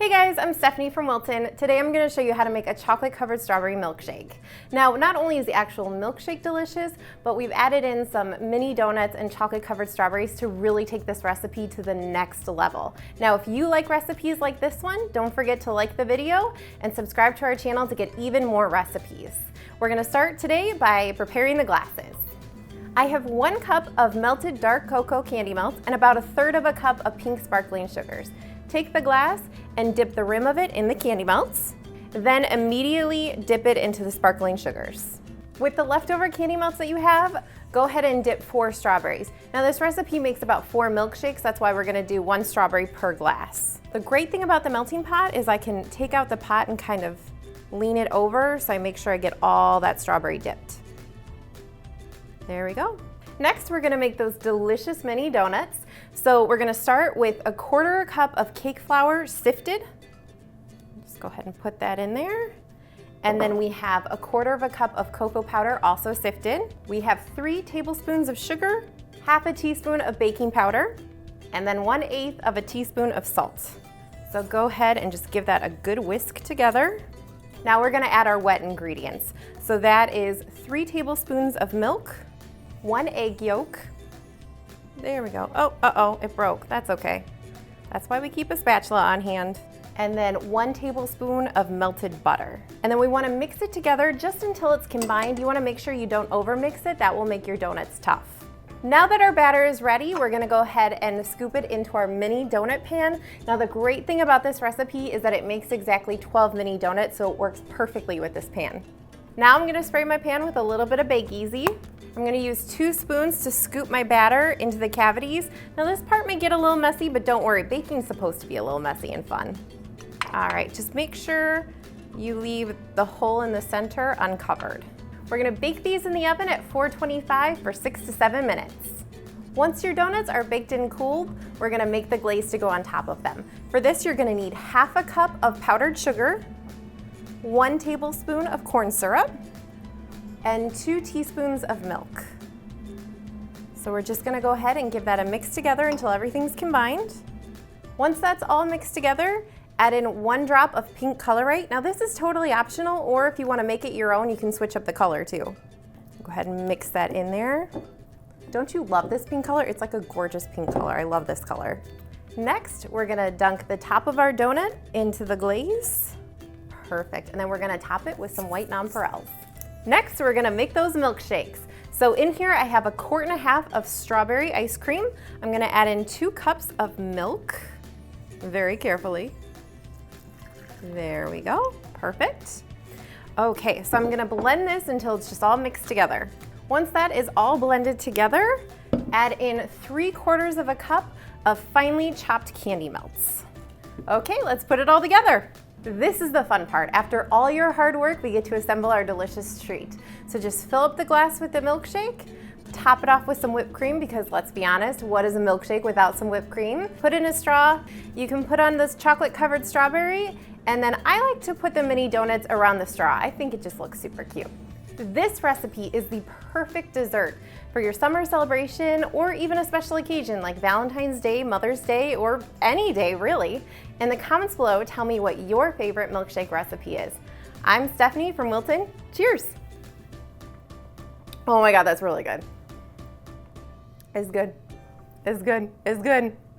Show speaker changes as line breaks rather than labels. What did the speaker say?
Hey guys, I'm Stephanie from Wilton. Today I'm going to show you how to make a chocolate covered strawberry milkshake. Now, not only is the actual milkshake delicious, but we've added in some mini donuts and chocolate covered strawberries to really take this recipe to the next level. Now, if you like recipes like this one, don't forget to like the video and subscribe to our channel to get even more recipes. We're going to start today by preparing the glasses. I have 1 cup of melted dark cocoa candy melt and about 1/3 cup of pink sparkling sugars. Take the glass and dip the rim of it in the candy melts, then immediately dip it into the sparkling sugars. With the leftover candy melts that you have, go ahead and dip 4 strawberries. Now this recipe makes about 4 milkshakes, that's why we're gonna do 1 strawberry per glass. The great thing about the melting pot is I can take out the pot and kind of lean it over so I make sure I get all that strawberry dipped. There we go. Next, we're gonna make those delicious mini donuts. So we're gonna start with 1/4 cup of cake flour sifted. Just go ahead and put that in there. And then we have 1/4 cup of cocoa powder, also sifted. We have 3 tablespoons of sugar, 1/2 teaspoon of baking powder, and then 1/8 of a teaspoon of salt. So go ahead and just give that a good whisk together. Now we're gonna add our wet ingredients. So that is 3 tablespoons of milk, 1 egg yolk. There we go. Oh, it broke. That's okay. That's why we keep a spatula on hand. And then 1 tablespoon of melted butter. And then we want to mix it together just until it's combined. You want to make sure you don't overmix it. That will make your donuts tough. Now that our batter is ready, we're gonna go ahead and scoop it into our mini donut pan. Now the great thing about this recipe is that it makes exactly 12 mini donuts, so it works perfectly with this pan. Now I'm gonna spray my pan with a little bit of Bake Easy. I'm gonna use 2 spoons to scoop my batter into the cavities. Now this part may get a little messy, but don't worry, baking's supposed to be a little messy and fun. All right, just make sure you leave the hole in the center uncovered. We're gonna bake these in the oven at 425 for 6 to 7 minutes. Once your donuts are baked and cooled, we're gonna make the glaze to go on top of them. For this, you're gonna need 1/2 cup of powdered sugar, 1 tablespoon of corn syrup, and 2 teaspoons of milk. So we're just gonna go ahead and give that a mix together until everything's combined. Once that's all mixed together, add in 1 drop of pink colorate. Now this is totally optional, or if you wanna make it your own, you can switch up the color too. Go ahead and mix that in there. Don't you love this pink color? It's like a gorgeous pink color. I love this color. Next, we're gonna dunk the top of our donut into the glaze. Perfect, and then we're gonna top it with some white nonpareils. Next, we're gonna make those milkshakes. So in here, I have 1/4 cup of strawberry ice cream. I'm gonna add in 2 cups of milk, very carefully. There we go, perfect. Okay, so I'm gonna blend this until it's just all mixed together. Once that is all blended together, add in 3/4 cup of finely chopped candy melts. Okay, let's put it all together. This is the fun part. After all your hard work, we get to assemble our delicious treat. So just fill up the glass with the milkshake, top it off with some whipped cream, because let's be honest, what is a milkshake without some whipped cream? Put in a straw. You can put on this chocolate covered strawberry, and then I like to put the mini donuts around the straw. I think it just looks super cute. This recipe is the perfect dessert for your summer celebration or even a special occasion like Valentine's Day, Mother's Day, or any day really. In the comments below, tell me what your favorite milkshake recipe is. I'm Stephanie from Wilton. Cheers! Oh my God, that's really good. It's good. It's good. It's good.